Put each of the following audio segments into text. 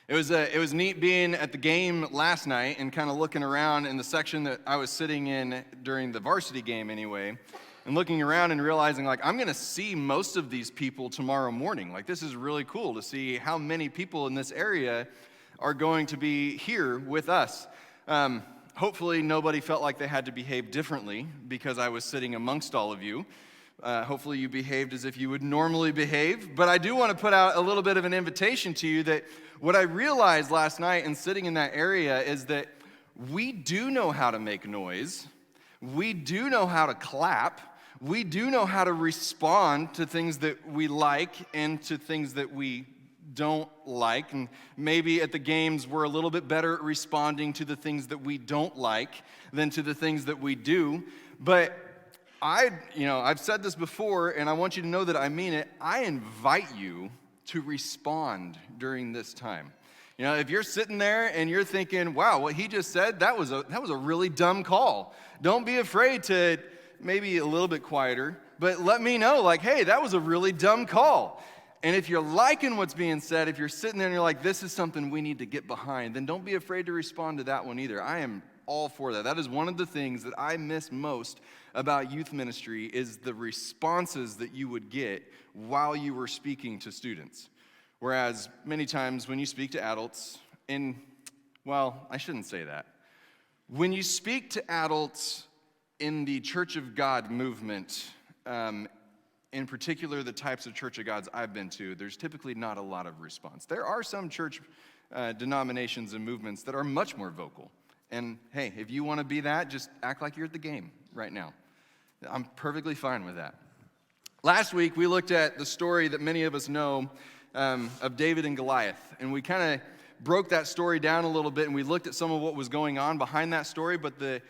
It was neat being at the game last night and kind of looking around in the section that I was sitting in during the varsity game anyway, and looking around and realizing, like, I'm going to see most of these people tomorrow morning. Like, this is really cool to see how many people in this area are going to be here with us. Hopefully nobody felt like they had to behave differently because I was sitting amongst all of you. Hopefully you behaved as if you would normally behave. But I do want to put out a little bit of an invitation to you that what I realized last night in sitting in that area is that we do know how to make noise. We do know how to clap. We do know how to respond to things that we like and to things that we don't like. And maybe at the games we're a little bit better at responding to the things that we don't like than to the things that we do. But I've said this before, and I want you to know that I mean it. I invite you to respond during this time. You know, if you're sitting there and you're thinking, wow, what he just said, that was a really dumb call. Don't be afraid to maybe a little bit quieter, but let me know, like, hey, that was a really dumb call. And if you're liking what's being said, if you're sitting there and you're like, this is something we need to get behind, then don't be afraid to respond to that one either. I am all for that. That is one of the things that I miss most about youth ministry is the responses that you would get while you were speaking to students. Whereas many times when you speak to adults, I shouldn't say that. When you speak to adults in the Church of God movement, in particular the types of Church of Gods I've been to, there's typically not a lot of response. There are some church denominations and movements that are much more vocal. And hey, if you want to be that, just act like you're at the game right now. I'm perfectly fine with that. Last week, we looked at the story that many of us know of David and Goliath. And we kind of broke that story down a little bit, and we looked at some of what was going on behind that story. But the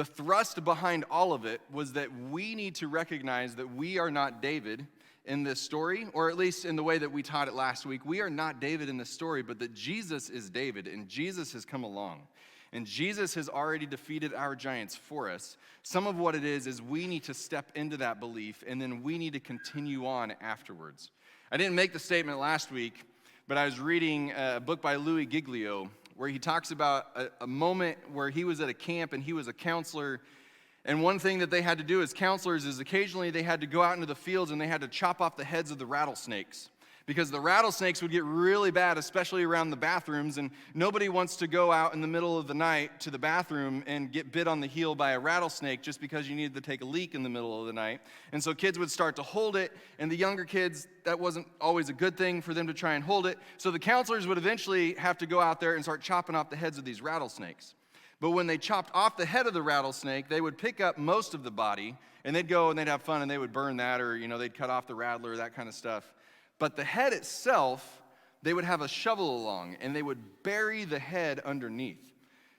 thrust behind all of it was that we need to recognize that we are not David in this story, or at least in the way that we taught it last week. We are not David in this story, but that Jesus is David, and Jesus has come along. And Jesus has already defeated our giants for us. Some of what it is we need to step into that belief, and then we need to continue on afterwards. I didn't make the statement last week, but I was reading a book by Louis Giglio where he talks about a moment where he was at a camp and he was a counselor. And one thing that they had to do as counselors is occasionally they had to go out into the fields and they had to chop off the heads of the rattlesnakes. Because the rattlesnakes would get really bad, especially around the bathrooms, and nobody wants to go out in the middle of the night to the bathroom and get bit on the heel by a rattlesnake just because you needed to take a leak in the middle of the night. And so kids would start to hold it, and the younger kids, that wasn't always a good thing for them to try and hold it. So the counselors would eventually have to go out there and start chopping off the heads of these rattlesnakes. But when they chopped off the head of the rattlesnake, they would pick up most of the body, and they'd go and they'd have fun, and they would burn that, or they'd cut off the rattler, that kind of stuff. But the head itself, they would have a shovel along, and they would bury the head underneath.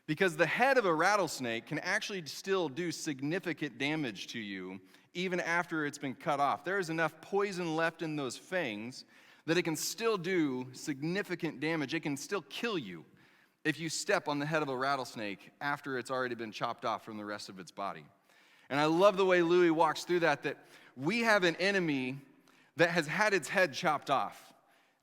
Because the head of a rattlesnake can actually still do significant damage to you, even after it's been cut off. There is enough poison left in those fangs that it can still do significant damage. It can still kill you if you step on the head of a rattlesnake after it's already been chopped off from the rest of its body. And I love the way Louis walks through that we have an enemy that has had its head chopped off.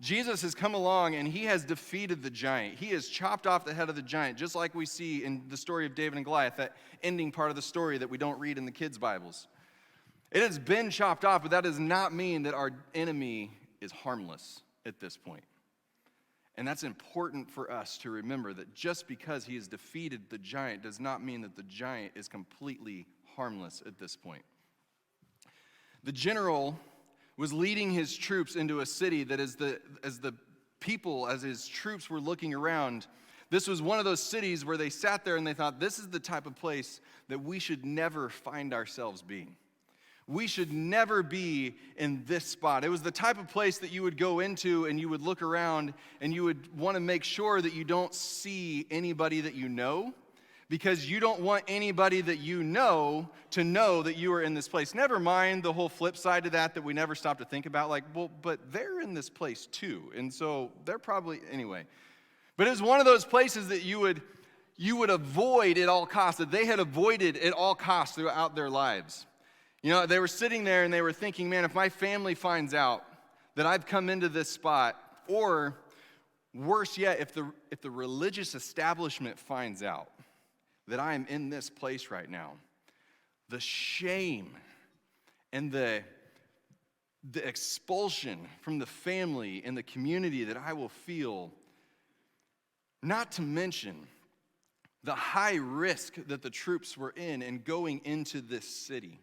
Jesus has come along and he has defeated the giant. He has chopped off the head of the giant, just like we see in the story of David and Goliath, that ending part of the story that we don't read in the kids' Bibles. It has been chopped off, but that does not mean that our enemy is harmless at this point. And that's important for us to remember, that just because he has defeated the giant does not mean that the giant is completely harmless at this point. The general was leading his troops into a city that as his troops were looking around, this was one of those cities where they sat there and they thought, this is the type of place that we should never find ourselves being. We should never be in this spot. It was the type of place that you would go into and you would look around and you would want to make sure that you don't see anybody that you know, because you don't want anybody that you know to know that you are in this place. Never mind the whole flip side to that we never stop to think about, but they're in this place too, and so they're probably, anyway. But it was one of those places that you would avoid at all costs, that they had avoided at all costs throughout their lives. They were sitting there and they were thinking, man, if my family finds out that I've come into this spot, or Worse yet, if the religious establishment finds out that I am in this place right now, the shame and the expulsion from the family and the community that I will feel, not to mention the high risk that the troops were in and going into this city.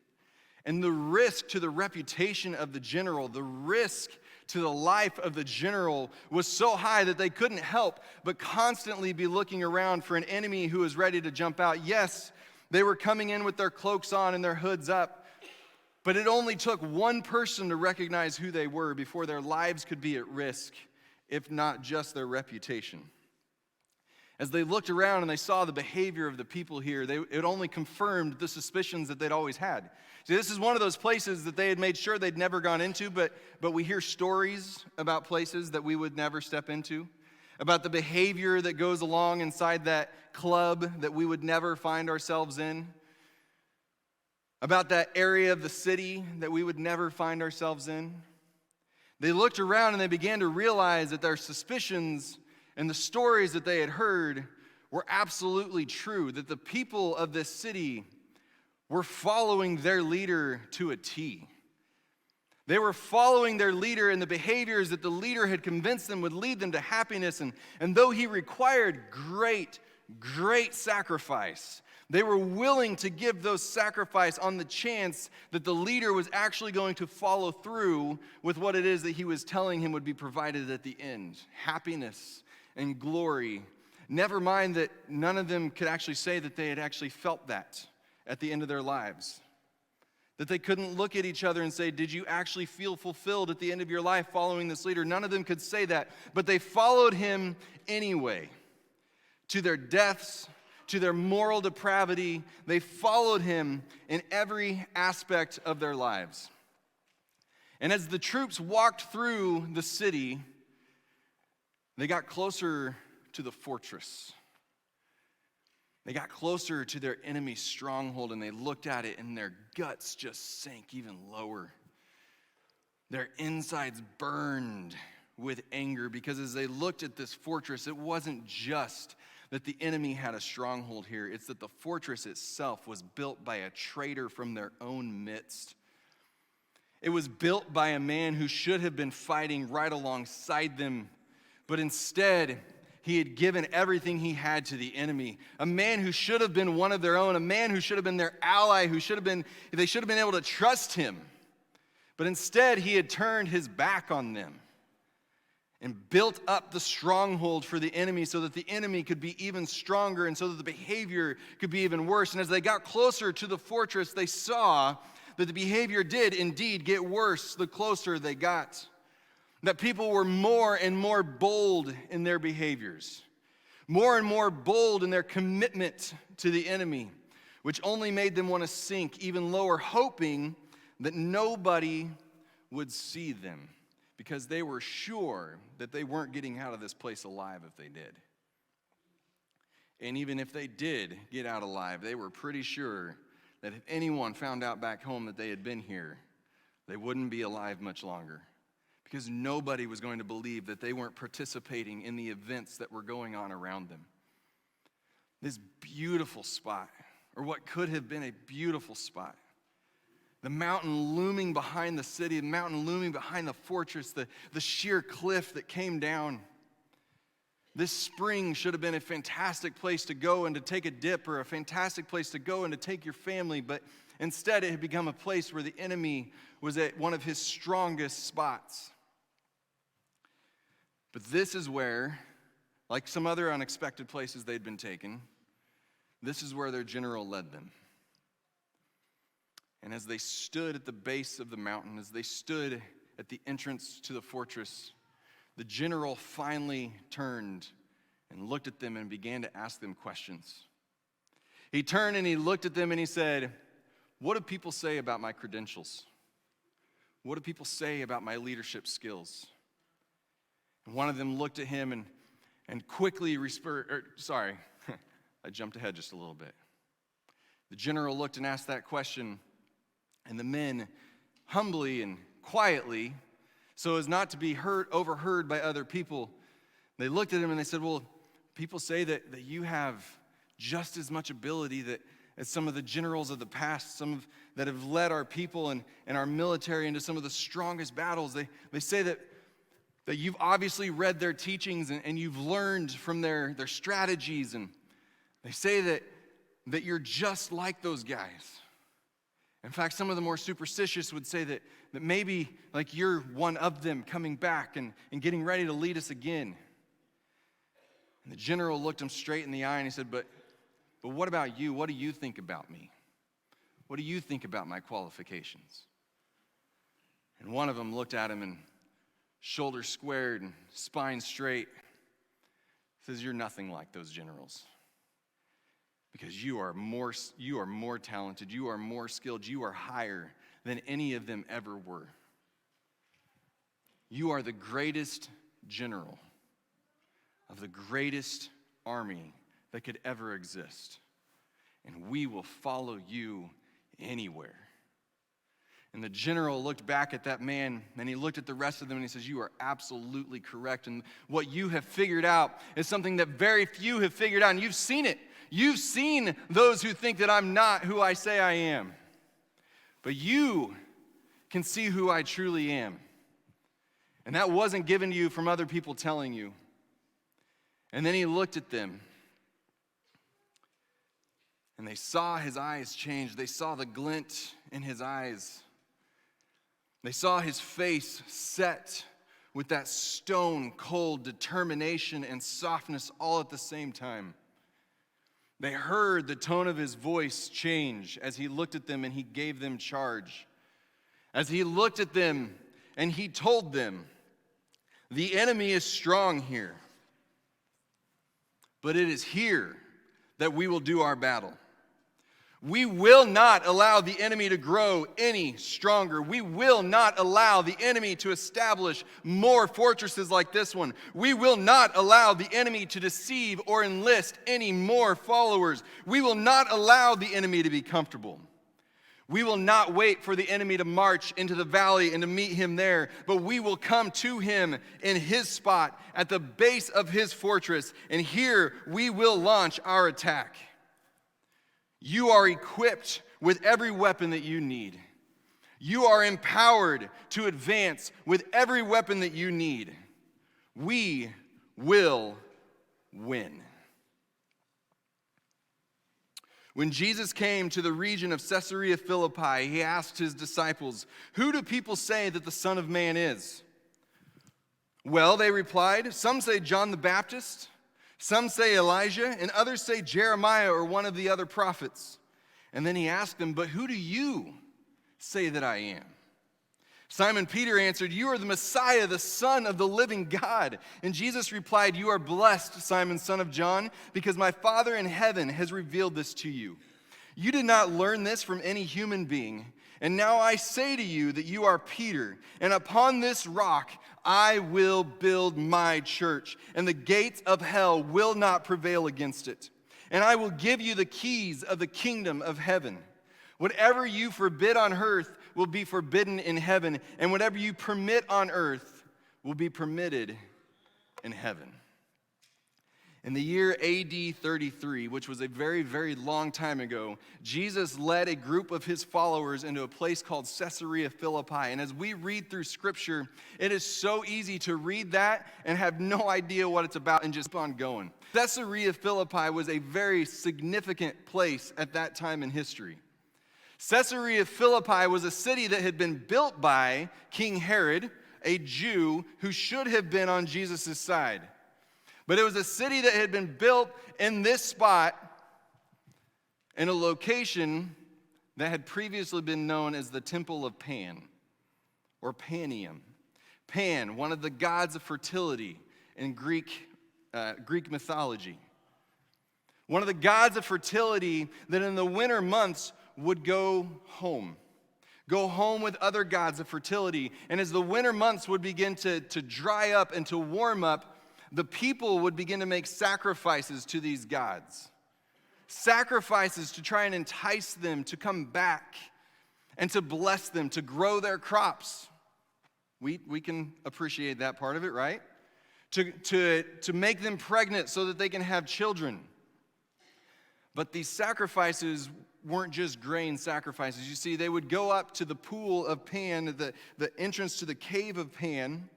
And the risk to the reputation of the general, the risk to the life of the general was so high that they couldn't help but constantly be looking around for an enemy who was ready to jump out. Yes, they were coming in with their cloaks on and their hoods up, but it only took one person to recognize who they were before their lives could be at risk, if not just their reputation. As they looked around and they saw the behavior of the people here, it only confirmed the suspicions that they'd always had. See, this is one of those places that they had made sure they'd never gone into, but we hear stories about places that we would never step into, about the behavior that goes along inside that club that we would never find ourselves in, about that area of the city that we would never find ourselves in. They looked around and they began to realize that their suspicions and the stories that they had heard were absolutely true, that the people of this city were following their leader to a T. They were following their leader and the behaviors that the leader had convinced them would lead them to happiness. And though he required great sacrifice, they were willing to give those sacrifice on the chance that the leader was actually going to follow through with what it is that he was telling him would be provided at the end. Happiness and glory. Never mind that none of them could actually say that they had actually felt that at the end of their lives. That they couldn't look at each other and say, did you actually feel fulfilled at the end of your life following this leader? None of them could say that, but they followed him anyway. To their deaths, to their moral depravity, they followed him in every aspect of their lives. And as the troops walked through the city, they got closer to the fortress. They got closer to their enemy's stronghold, and they looked at it, and their guts just sank even lower. Their insides burned with anger, because as they looked at this fortress, it wasn't just that the enemy had a stronghold here. It's that the fortress itself was built by a traitor from their own midst. It was built by a man who should have been fighting right alongside them, but instead, he had given everything he had to the enemy. A man who should have been one of their own, a man who should have been their ally, they should have been able to trust him. But instead, he had turned his back on them and built up the stronghold for the enemy so that the enemy could be even stronger and so that the behavior could be even worse. And as they got closer to the fortress, they saw that the behavior did indeed get worse the closer they got. That people were more and more bold in their behaviors, more and more bold in their commitment to the enemy, which only made them want to sink even lower, hoping that nobody would see them, because they were sure that they weren't getting out of this place alive if they did. And even if they did get out alive, they were pretty sure that if anyone found out back home that they had been here, they wouldn't be alive much longer. Because nobody was going to believe that they weren't participating in the events that were going on around them. This beautiful spot, or what could have been a beautiful spot. The mountain looming behind the city, the mountain looming behind the fortress, the sheer cliff that came down. This spring should have been a fantastic place to go and to take a dip, or a fantastic place to go and to take your family, but instead it had become a place where the enemy was at one of his strongest spots. But this is where, like some other unexpected places they'd been taken, this is where their general led them. And as they stood at the base of the mountain, as they stood at the entrance to the fortress, the general finally turned and looked at them and began to ask them questions. He turned and he looked at them and he said, "What do people say about my credentials? What do people say about my leadership skills?" And one of them looked at him and quickly I jumped ahead just a little bit. The general looked and asked that question, and the men humbly and quietly, so as not to be overheard by other people, They looked at him and they said, well, people say that you have just as much ability as some of the generals of the past, that have led our people and our military into some of the strongest battles. They say that you've obviously read their teachings and you've learned from their strategies. And they say that you're just like those guys. In fact, some of the more superstitious would say that maybe like you're one of them coming back and getting ready to lead us again. And the general looked him straight in the eye and he said, but what about you? What do you think about me? What do you think about my qualifications? And one of them looked at him and shoulders squared and spine straight, says, you're nothing like those generals. Because you are more talented, you are more skilled, you are higher than any of them ever were. You are the greatest general of the greatest army that could ever exist. And we will follow you anywhere. And the general looked back at that man, and he looked at the rest of them, and he says, you are absolutely correct. And what you have figured out is something that very few have figured out, and you've seen it. You've seen those who think that I'm not who I say I am. But you can see who I truly am. And that wasn't given to you from other people telling you. And then he looked at them, and they saw his eyes change. They saw the glint in his eyes. They saw his face set with that stone-cold determination and softness all at the same time. They heard the tone of his voice change as he looked at them and he gave them charge. As he looked at them and he told them, the enemy is strong here, but it is here that we will do our battle. We will not allow the enemy to grow any stronger. We will not allow the enemy to establish more fortresses like this one. We will not allow the enemy to deceive or enlist any more followers. We will not allow the enemy to be comfortable. We will not wait for the enemy to march into the valley and to meet him there, but we will come to him in his spot at the base of his fortress, and here we will launch our attack. You are equipped with every weapon that you need. You are empowered to advance with every weapon that you need. We will win. When Jesus came to the region of Caesarea Philippi, he asked his disciples, "Who do people say that the Son of Man is?" Well, they replied, "Some say John the Baptist, some say Elijah, and others say Jeremiah or one of the other prophets." And then he asked them, "But who do you say that I am?" Simon Peter answered, "You are the Messiah, the Son of the living God." And Jesus replied, "You are blessed, Simon, son of John, because my Father in heaven has revealed this to you. You did not learn this from any human being. And now I say to you that you are Peter, and upon this rock I will build my church, and the gates of hell will not prevail against it. And I will give you the keys of the kingdom of heaven. Whatever you forbid on earth will be forbidden in heaven, and whatever you permit on earth will be permitted in heaven." In the year AD 33, which was a very, very long time ago, Jesus led a group of his followers into a place called Caesarea Philippi. And as we read through Scripture, it is so easy to read that and have no idea what it's about and just keep on going. Caesarea Philippi was a very significant place at that time in history. Caesarea Philippi was a city that had been built by King Herod, a Jew who should have been on Jesus' side. But it was a city that had been built in this spot in a location that had previously been known as the Temple of Pan, or Panium. Pan, one of the gods of fertility in Greek mythology. One of the gods of fertility that in the winter months would go home with other gods of fertility. And as the winter months would begin to dry up and to warm up, the people would begin to make sacrifices to these gods. Sacrifices to try and entice them to come back and to bless them, to grow their crops. We can appreciate that part of it, right? to make them pregnant so that they can have children. But these sacrifices weren't just grain sacrifices. You see, they would go up to the pool of Pan, the entrance to the cave of Pan,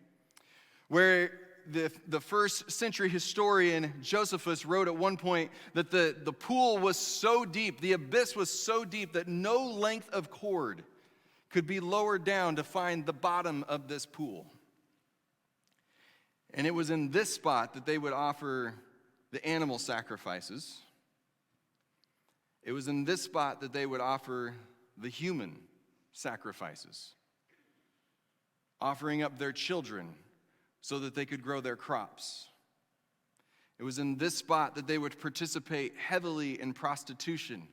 where the first century historian Josephus wrote at one point that the pool was so deep, the abyss was so deep that no length of cord could be lowered down to find the bottom of this pool. And it was in this spot that they would offer the animal sacrifices. It was in this spot that they would offer the human sacrifices, offering up their children so that they could grow their crops. It was in this spot that they would participate heavily in prostitution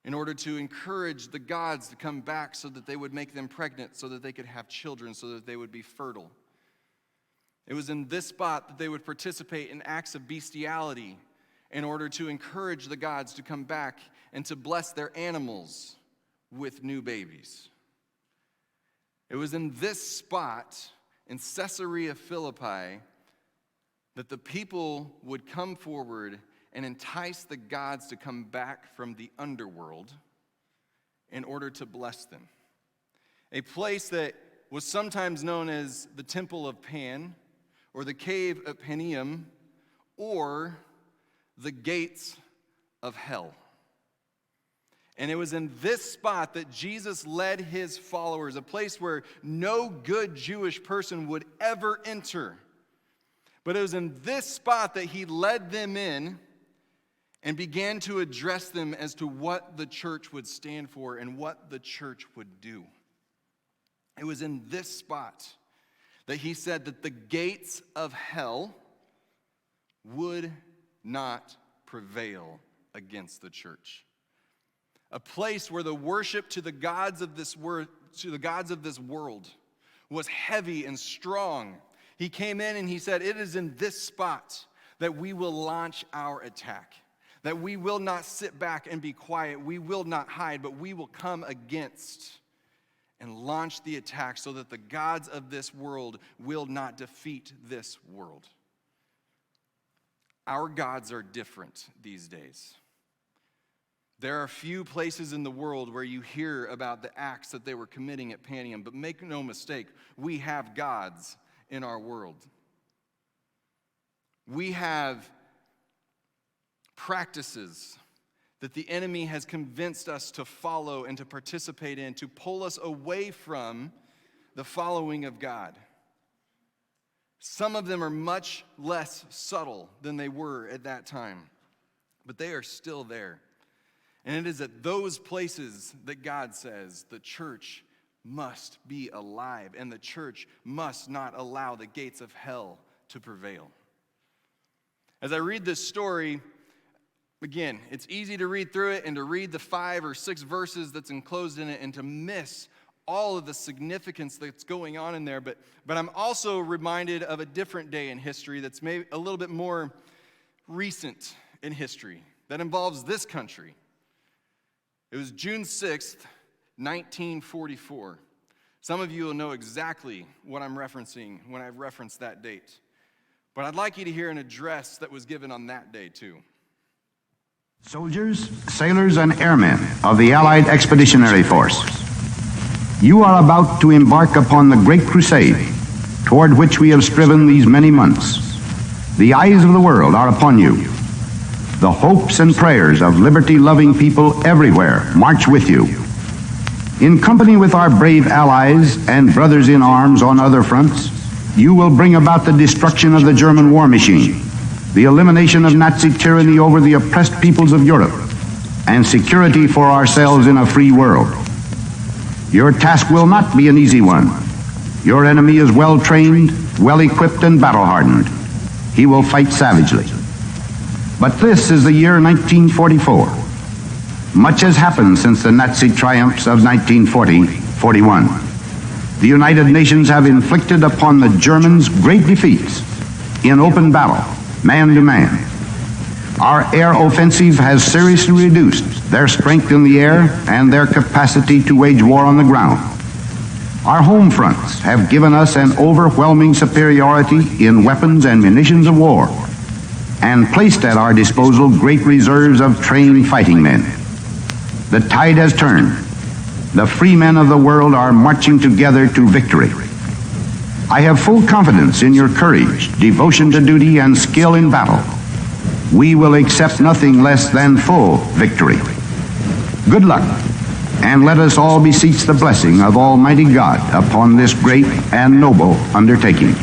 in order to encourage the gods to come back so that they would make them pregnant, so that they could have children, so that they would be fertile. It was in this spot that they would participate in acts of bestiality in order to encourage the gods to come back and to bless their animals with new babies. It was in this spot in Caesarea Philippi that the people would come forward and entice the gods to come back from the underworld in order to bless them. A place that was sometimes known as the Temple of Pan, or the Cave of Panium, or the gates of hell. And it was in this spot that Jesus led his followers, a place where no good Jewish person would ever enter. But it was in this spot that he led them in and began to address them as to what the church would stand for and what the church would do. It was in this spot that he said that the gates of hell would not prevail against the church. A place where the worship to the gods of this world was heavy and strong. He came in and he said, it is in this spot that we will launch our attack. That we will not sit back and be quiet. We will not hide, but we will come against and launch the attack so that the gods of this world will not defeat this world. Our gods are different these days. There are few places in the world where you hear about the acts that they were committing at Panium, but make no mistake, we have gods in our world. We have practices that the enemy has convinced us to follow and to participate in, to pull us away from the following of God. Some of them are much less subtle than they were at that time, but they are still there. And it is at those places that God says the church must be alive, and the church must not allow the gates of hell to prevail. As I read this story, again, it's easy to read through it and to read the 5 or 6 verses that's enclosed in it and to miss all of the significance that's going on in there. But I'm also reminded of a different day in history that's maybe a little bit more recent in history that involves this country. It was June 6th, 1944. Some of you will know exactly what I'm referencing when I reference that date. But I'd like you to hear an address that was given on that day, too. Soldiers, sailors, and airmen of the Allied Expeditionary Force, you are about to embark upon the great crusade toward which we have striven these many months. The eyes of the world are upon you. The hopes and prayers of liberty-loving people everywhere march with you. In company with our brave allies and brothers in arms on other fronts, you will bring about the destruction of the German war machine, the elimination of Nazi tyranny over the oppressed peoples of Europe, and security for ourselves in a free world. Your task will not be an easy one. Your enemy is well-trained, well-equipped, and battle-hardened. He will fight savagely. But this is the year 1944. Much has happened since the Nazi triumphs of 1940-41. The United Nations have inflicted upon the Germans great defeats in open battle, man to man. Our air offensive has seriously reduced their strength in the air and their capacity to wage war on the ground. Our home fronts have given us an overwhelming superiority in weapons and munitions of war, and placed at our disposal great reserves of trained fighting men. The tide has turned. The free men of the world are marching together to victory. I have full confidence in your courage, devotion to duty, and skill in battle. We will accept nothing less than full victory. Good luck, and let us all beseech the blessing of Almighty God upon this great and noble undertaking.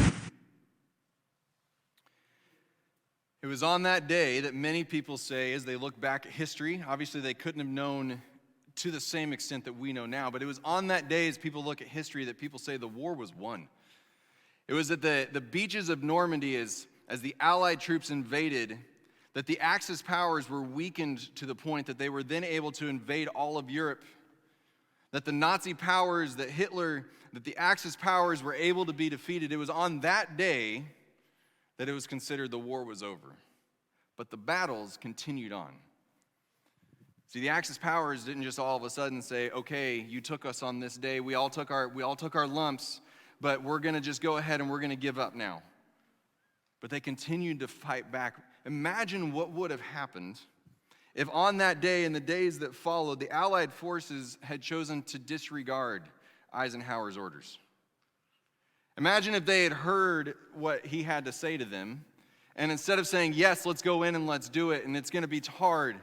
It was on that day that many people say, as they look back at history, obviously they couldn't have known to the same extent that we know now, but it was on that day as people look at history that people say the war was won. It was at the beaches of Normandy as the Allied troops invaded that the Axis powers were weakened to the point that they were then able to invade all of Europe, that the Nazi powers, that the Axis powers were able to be defeated. It was on that day that it was considered the war was over. But the battles continued on. See, the Axis powers didn't just all of a sudden say, okay, you took us on this day, we all took our lumps, but we're going to just go ahead and we're going to give up now. But they continued to fight back. Imagine what would have happened if on that day and the days that followed, the Allied forces had chosen to disregard Eisenhower's orders. Imagine if they had heard what he had to say to them, and instead of saying, yes, let's go in and let's do it, and it's going to be hard,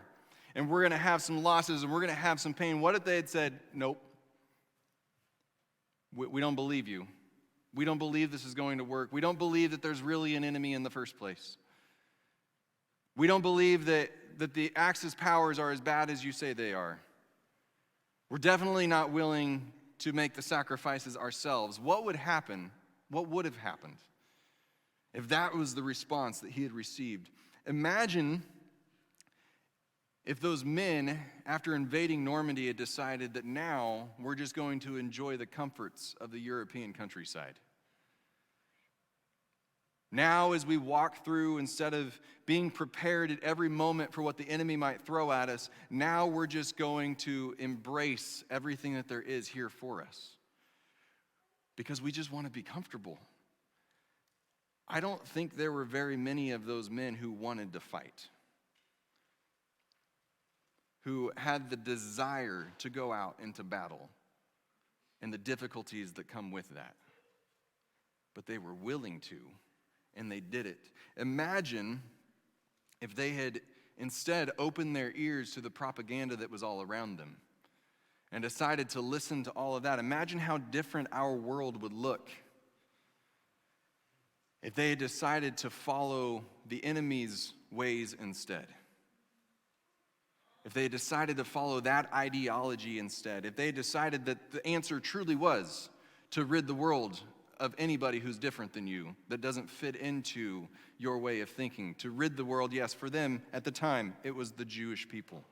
and we're going to have some losses, and we're going to have some pain, what if they had said, nope, we don't believe you. We don't believe this is going to work. We don't believe that there's really an enemy in the first place. We don't believe that the Axis powers are as bad as you say they are. We're definitely not willing to make the sacrifices ourselves. What would happen? What would have happened if that was the response that he had received? Imagine if those men, after invading Normandy, had decided that now we're just going to enjoy the comforts of the European countryside. Now, as we walk through, instead of being prepared at every moment for what the enemy might throw at us, now we're just going to embrace everything that there is here for us. Because we just want to be comfortable. I don't think there were very many of those men who wanted to fight, who had the desire to go out into battle and the difficulties that come with that. But they were willing to, and they did it. Imagine if they had instead opened their ears to the propaganda that was all around them and decided to listen to all of that. Imagine how different our world would look if they had decided to follow the enemy's ways instead. If they had decided to follow that ideology instead. If they had decided that the answer truly was to rid the world of anybody who's different than you, that doesn't fit into your way of thinking. To rid the world, yes, for them at the time, it was the Jewish people.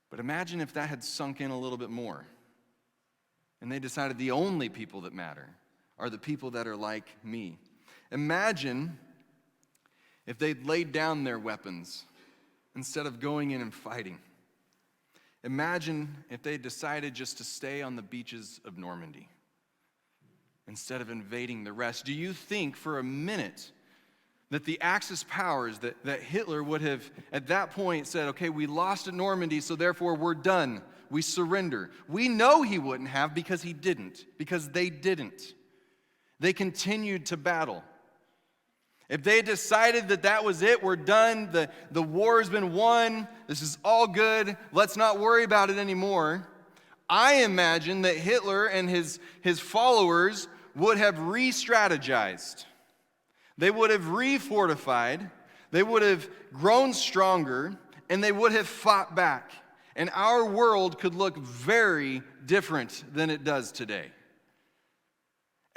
But imagine if that had sunk in a little bit more, and they decided the only people that matter are the people that are like me. Imagine if they'd laid down their weapons instead of going in and fighting. Imagine if they decided just to stay on the beaches of Normandy instead of invading the rest. Do you think for a minute that the Axis powers, that Hitler would have at that point said, okay, we lost at Normandy, so therefore we're done, we surrender? We know he wouldn't have because he didn't, because they didn't. They continued to battle. If they decided that that was it, we're done, the war has been won, this is all good, let's not worry about it anymore, I imagine that Hitler and his followers would have re-strategized. They would have re-fortified, they would have grown stronger, and they would have fought back. And our world could look very different than it does today.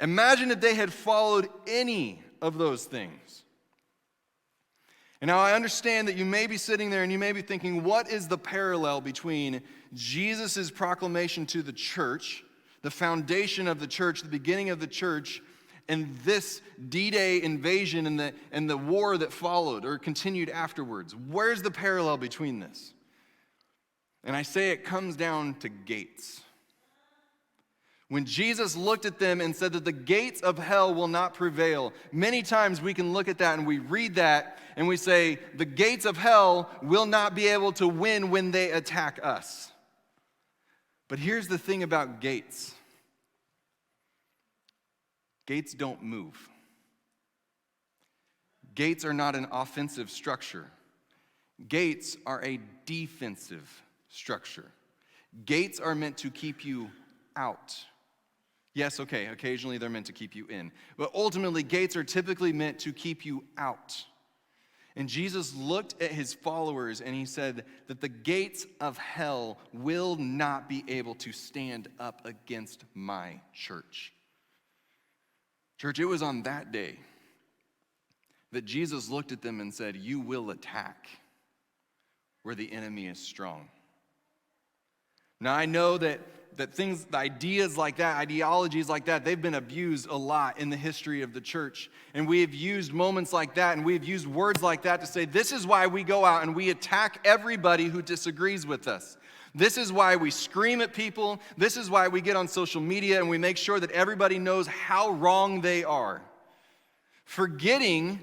Imagine if they had followed any of those things. And now I understand that you may be sitting there and you may be thinking, what is the parallel between Jesus' proclamation to the church, the foundation of the church, the beginning of the church, and this D-Day invasion and the war that followed or continued afterwards? Where's the parallel between this? And I say it comes down to gates. When Jesus looked at them and said that the gates of hell will not prevail, many times we can look at that and we read that and we say, the gates of hell will not be able to win when they attack us. But here's the thing about gates. Gates don't move. Gates are not an offensive structure. Gates are a defensive structure. Gates are meant to keep you out. Yes, okay, occasionally they're meant to keep you in. But ultimately, gates are typically meant to keep you out. And Jesus looked at his followers and he said that the gates of hell will not be able to stand up against my church. Church, it was on that day that Jesus looked at them and said, you will attack where the enemy is strong. Now, I know that things, the ideas like that, ideologies like that, they've been abused a lot in the history of the church. And we have used moments like that, and we have used words like that to say, this is why we go out and we attack everybody who disagrees with us. This is why we scream at people. This is why we get on social media and we make sure that everybody knows how wrong they are. Forgetting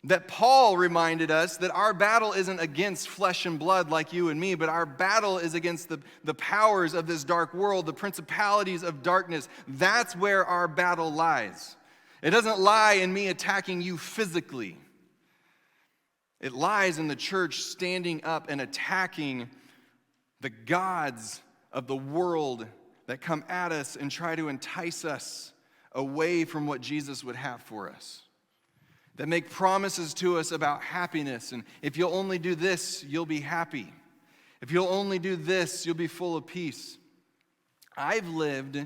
that Paul reminded us that our battle isn't against flesh and blood like you and me, but our battle is against the powers of this dark world, the principalities of darkness. That's where our battle lies. It doesn't lie in me attacking you physically. It lies in the church standing up and attacking the gods of the world that come at us and try to entice us away from what Jesus would have for us. That make promises to us about happiness. And if you'll only do this, you'll be happy. If you'll only do this, you'll be full of peace. I've lived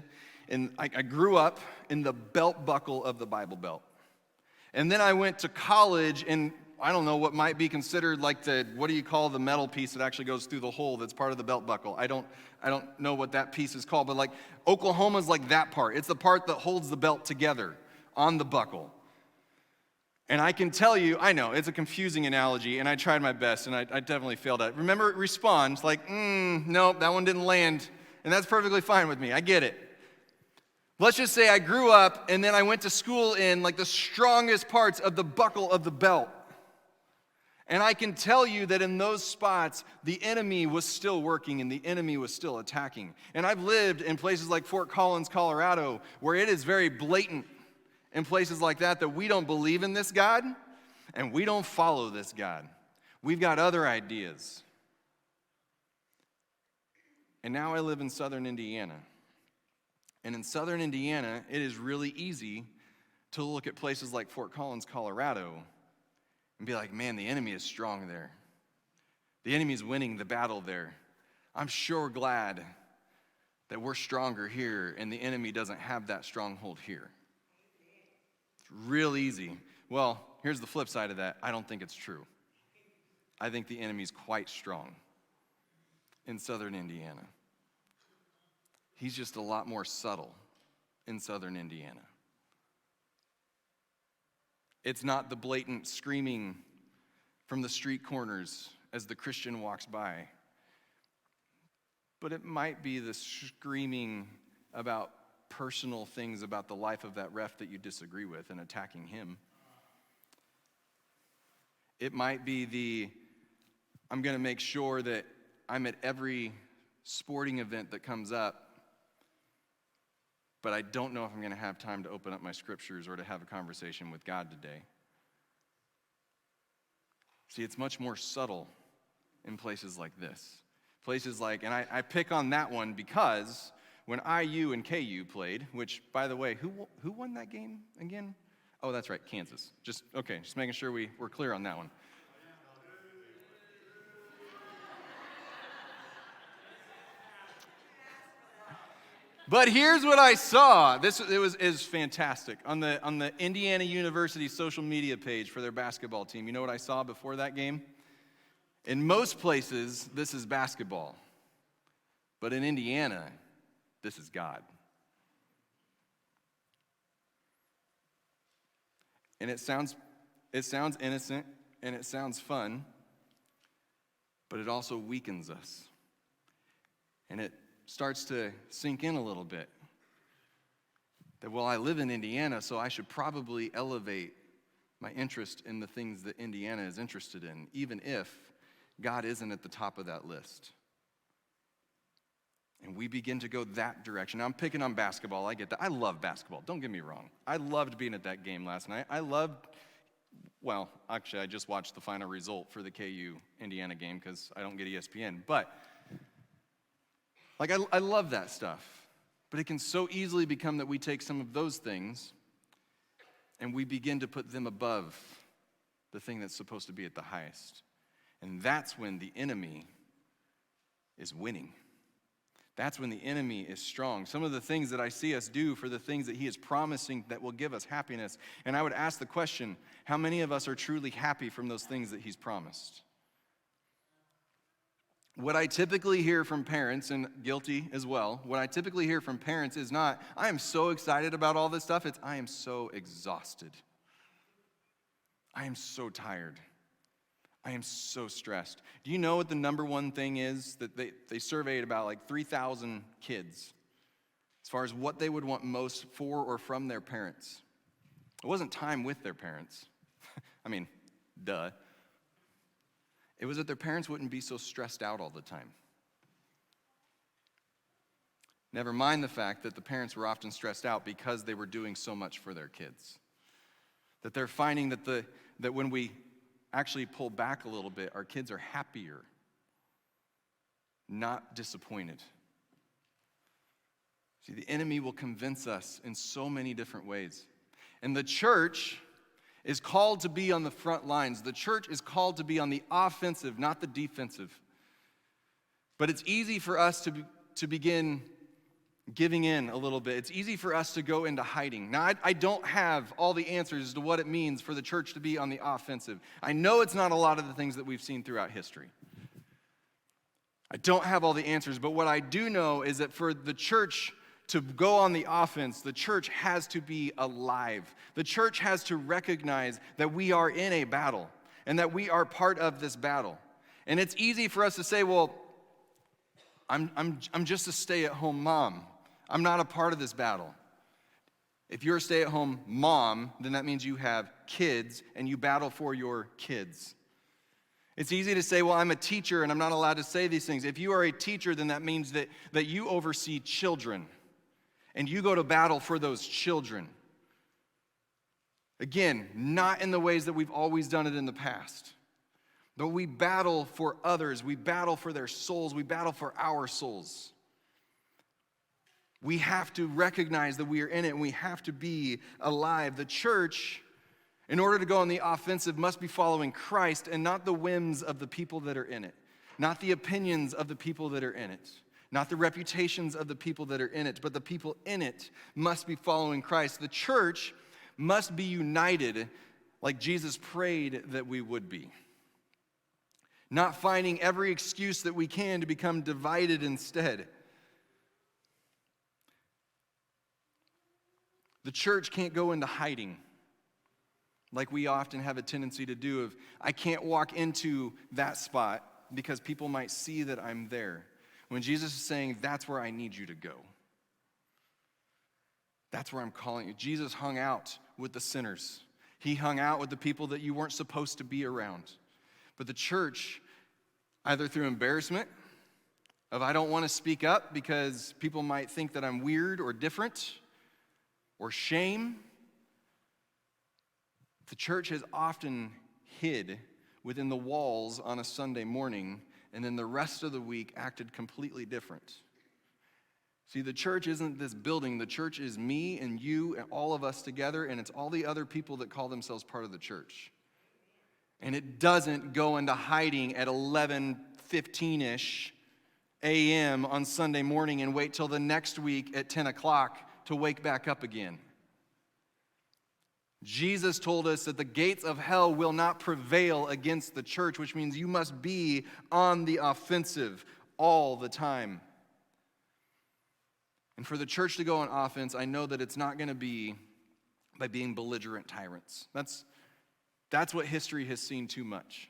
in, I grew up in the belt buckle of the Bible Belt. And then I went to college in, I don't know what might be considered like what do you call the metal piece that actually goes through the hole that's part of the belt buckle? I don't know what that piece is called, but like Oklahoma's like that part. It's the part that holds the belt together on the buckle. And I can tell you, I know, it's a confusing analogy, and I tried my best, and I definitely failed at it. Remember, respond, like, nope, that one didn't land, and that's perfectly fine with me. I get it. Let's just say I grew up, and then I went to school in, like, the strongest parts of the buckle of the belt. And I can tell you that in those spots, the enemy was still working, and the enemy was still attacking. And I've lived in places like Fort Collins, Colorado, where it is very blatant, in places like that we don't believe in this God and we don't follow this God. We've got other ideas. And now I live in southern Indiana. And in southern Indiana, it is really easy to look at places like Fort Collins, Colorado, and be like, man, the enemy is strong there. The enemy is winning the battle there. I'm sure glad that we're stronger here and the enemy doesn't have that stronghold here. Real easy. Well, here's the flip side of that. I don't think it's true. I think the enemy's quite strong in southern Indiana. He's just a lot more subtle in southern Indiana. It's not the blatant screaming from the street corners as the Christian walks by, but it might be the screaming about personal things about the life of that ref that you disagree with and attacking him. It might be I'm going to make sure that I'm at every sporting event that comes up, but I don't know if I'm going to have time to open up my scriptures or to have a conversation with God today. See, it's much more subtle in places like this. Places like, and I pick on that one because when IU and KU played, which, by the way, who won that game again? Oh, that's right, Kansas. Just making sure we're clear on that one. But here's what I saw. It was fantastic. On the Indiana University social media page for their basketball team, you know what I saw before that game? In most places, this is basketball. But in Indiana, this is God. And it sounds innocent and it sounds fun, but it also weakens us. And it starts to sink in a little bit. that, well, I live in Indiana, so I should probably elevate my interest in the things that Indiana is interested in, even if God isn't at the top of that list. And we begin to go that direction. Now, I'm picking on basketball. I get that. I love basketball. Don't get me wrong. I loved being at that game last night. Well, actually, I just watched the final result for the KU-Indiana game because I don't get ESPN. But, I love that stuff. But it can so easily become that we take some of those things and we begin to put them above the thing that's supposed to be at the highest. And that's when the enemy is winning. That's when the enemy is strong. Some of the things that I see us do for the things that he is promising that will give us happiness. And I would ask the question, how many of us are truly happy from those things that he's promised? What I typically hear from parents, and guilty as well, what I typically hear from parents is not, I am so excited about all this stuff, it's, I am so exhausted. I am so tired. I am so stressed. Do you know what the number one thing is that they surveyed about 3,000 kids as far as what they would want most for or from their parents? It wasn't time with their parents. I mean, duh. It was that their parents wouldn't be so stressed out all the time. Never mind the fact that the parents were often stressed out because they were doing so much for their kids. That they're finding that when we actually pull back a little bit, our kids are happier, not disappointed. See, the enemy will convince us in so many different ways. And the church is called to be on the front lines. The church is called to be on the offensive, not the defensive. But it's easy for us to begin giving in a little bit. It's easy for us to go into hiding. Now, I don't have all the answers as to what it means for the church to be on the offensive. I know it's not a lot of the things that we've seen throughout history. I don't have all the answers, but what I do know is that for the church to go on the offense, the church has to be alive. The church has to recognize that we are in a battle and that we are part of this battle. And it's easy for us to say, well, I'm just a stay-at-home mom. I'm not a part of this battle. If you're a stay-at-home mom, then that means you have kids and you battle for your kids. It's easy to say, well, I'm a teacher and I'm not allowed to say these things. If you are a teacher, then that means that you oversee children and you go to battle for those children. Again, not in the ways that we've always done it in the past. But we battle for others. We battle for their souls. We battle for our souls. We have to recognize that we are in it and we have to be alive. The church, in order to go on the offensive, must be following Christ and not the whims of the people that are in it, not the opinions of the people that are in it, not the reputations of the people that are in it, but the people in it must be following Christ. The church must be united like Jesus prayed that we would be, not finding every excuse that we can to become divided instead. The church can't go into hiding like we often have a tendency to do of, I can't walk into that spot because people might see that I'm there. When Jesus is saying, that's where I need you to go. That's where I'm calling you. Jesus hung out with the sinners. He hung out with the people that you weren't supposed to be around. But the church, either through embarrassment, of I don't want to speak up because people might think that I'm weird or different, or shame, the church has often hid within the walls on a Sunday morning and then the rest of the week acted completely different. See, the church isn't this building. The church is me and you and all of us together, and it's all the other people that call themselves part of the church. And it doesn't go into hiding at 11:15-ish a.m. on Sunday morning and wait till the next week at 10 o'clock to wake back up again. Jesus told us that the gates of hell will not prevail against the church, which means you must be on the offensive all the time. And for the church to go on offense, I know that it's not going to be by being belligerent tyrants. That's what history has seen too much.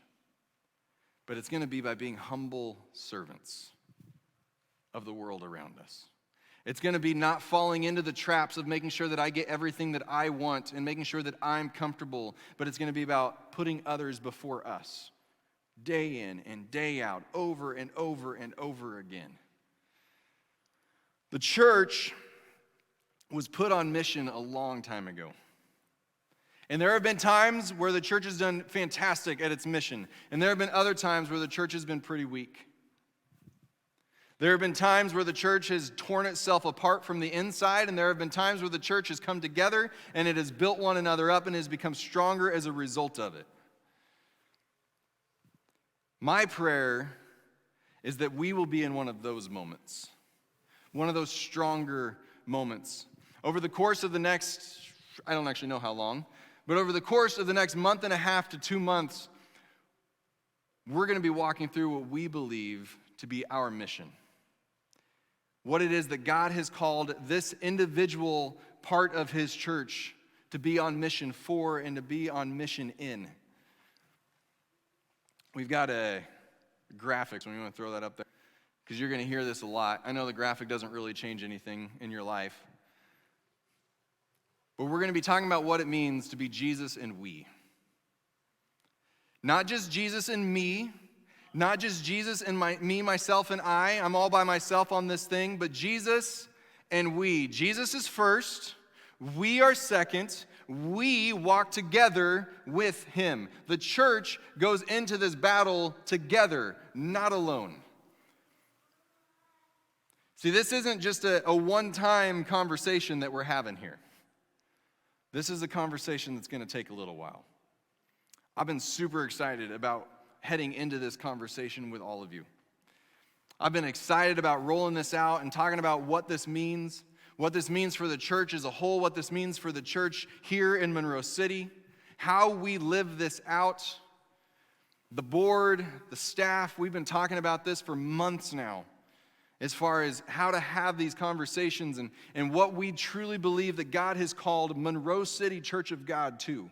But it's going to be by being humble servants of the world around us. It's going to be not falling into the traps of making sure that I get everything that I want and making sure that I'm comfortable, but it's going to be about putting others before us, day in and day out, over and over and over again. The church was put on mission a long time ago. And there have been times where the church has done fantastic at its mission, and there have been other times where the church has been pretty weak. There have been times where the church has torn itself apart from the inside, and there have been times where the church has come together and it has built one another up and has become stronger as a result of it. My prayer is that we will be in one of those moments, one of those stronger moments. Over the course of the next, I don't actually know how long, but over the course of the next month and a half to 2 months, we're going to be walking through what we believe to be our mission. What it is that God has called this individual part of his church to be on mission for and to be on mission in. We've got a graphics, when you want to throw that up there, because you're going to hear this a lot. I know the graphic doesn't really change anything in your life, but we're going to be talking about what it means to be Jesus and we. Not just Jesus and me, not just Jesus and me, myself, and I'm all by myself on this thing, but Jesus and we. Jesus is first, we are second, we walk together with him. The church goes into this battle together, not alone. See, this isn't just a one-time conversation that we're having here. This is a conversation that's going to take a little while. I've been super excited about heading into this conversation with all of you. I've been excited about rolling this out and talking about what this means for the church as a whole, what this means for the church here in Monroe City, how we live this out. The board, the staff, we've been talking about this for months now, as far as how to have these conversations and what we truly believe that God has called Monroe City Church of God to.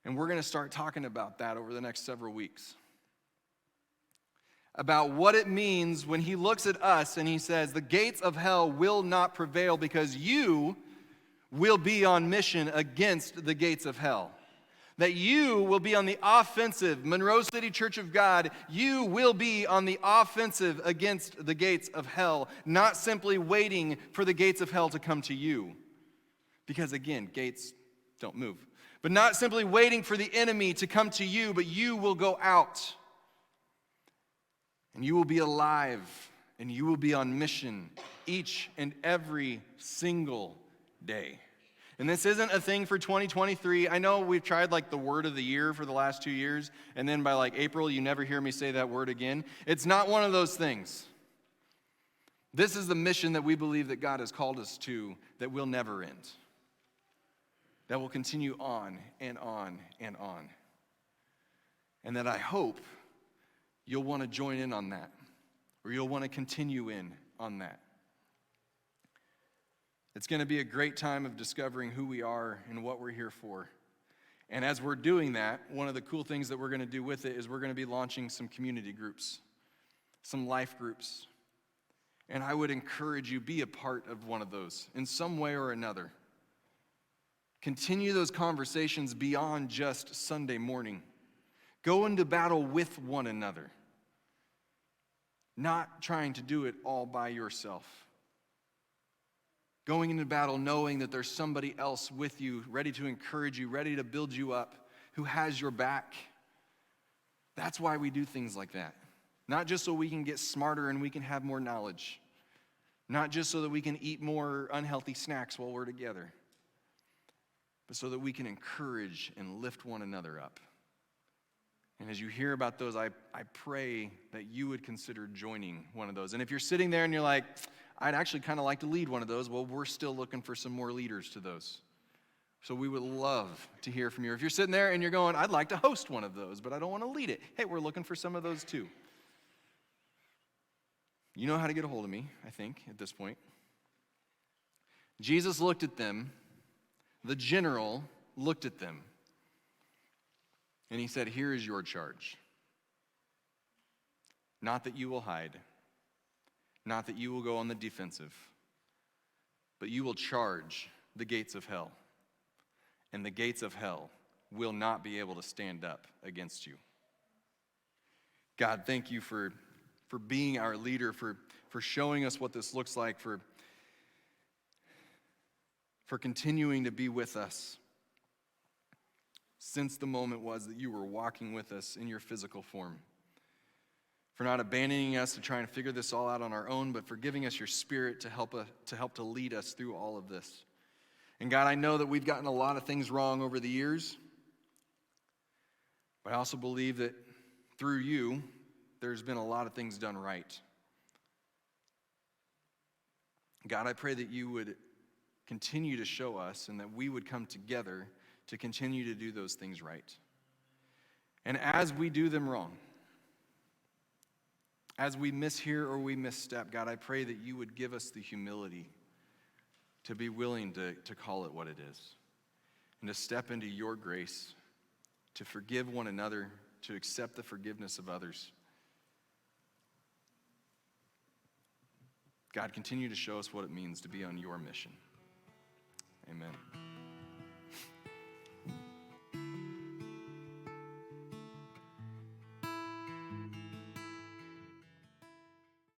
And we're going to start talking about that over the next several weeks. About what it means when he looks at us and he says, the gates of hell will not prevail because you will be on mission against the gates of hell. That you will be on the offensive. Monroe City Church of God, you will be on the offensive against the gates of hell, not simply waiting for the gates of hell to come to you. Because again, gates don't move. But not simply waiting for the enemy to come to you, but you will go out. And you will be alive, and you will be on mission each and every single day. And this isn't a thing for 2023. I know we've tried like the word of the year for the last 2 years, and then by like April, you never hear me say that word again. It's not one of those things. This is the mission that we believe that God has called us to that will never end. That will continue on and on and on. And that I hope you'll want to join in on that, or you'll want to continue in on that. It's going to be a great time of discovering who we are and what we're here for. And as we're doing that, one of the cool things that we're going to do with it is we're going to be launching some community groups, some life groups. And I would encourage you, be a part of one of those in some way or another. Continue those conversations beyond just Sunday morning. Go into battle with one another. Not trying to do it all by yourself. Going into battle knowing that there's somebody else with you, ready to encourage you, ready to build you up, who has your back. That's why we do things like that. Not just so we can get smarter and we can have more knowledge. Not just so that we can eat more unhealthy snacks while we're together. But so that we can encourage and lift one another up. And as you hear about those, I pray that you would consider joining one of those. And if you're sitting there and you're like, I'd actually kind of like to lead one of those, well, we're still looking for some more leaders to those. So we would love to hear from you. If you're sitting there and you're going, I'd like to host one of those, but I don't want to lead it. Hey, we're looking for some of those too. You know how to get a hold of me, I think, at this point. Jesus looked at them. The general looked at them. And he said, here is your charge. Not that you will hide. Not that you will go on the defensive. but you will charge the gates of hell, and the gates of hell will not be able to stand up against you. God, thank you for being our leader, for showing us what this looks like, for continuing to be with us since the moment was that you were walking with us in your physical form. For not abandoning us to try and figure this all out on our own, but for giving us your Spirit to help to lead us through all of this. And God, I know that we've gotten a lot of things wrong over the years, but I also believe that through you, there's been a lot of things done right. God, I pray that you would continue to show us and that we would come together to continue to do those things right. And as we do them wrong, as we miss here or we misstep, God, I pray that you would give us the humility to be willing to call it what it is and to step into your grace, to forgive one another, to accept the forgiveness of others. God, continue to show us what it means to be on your mission.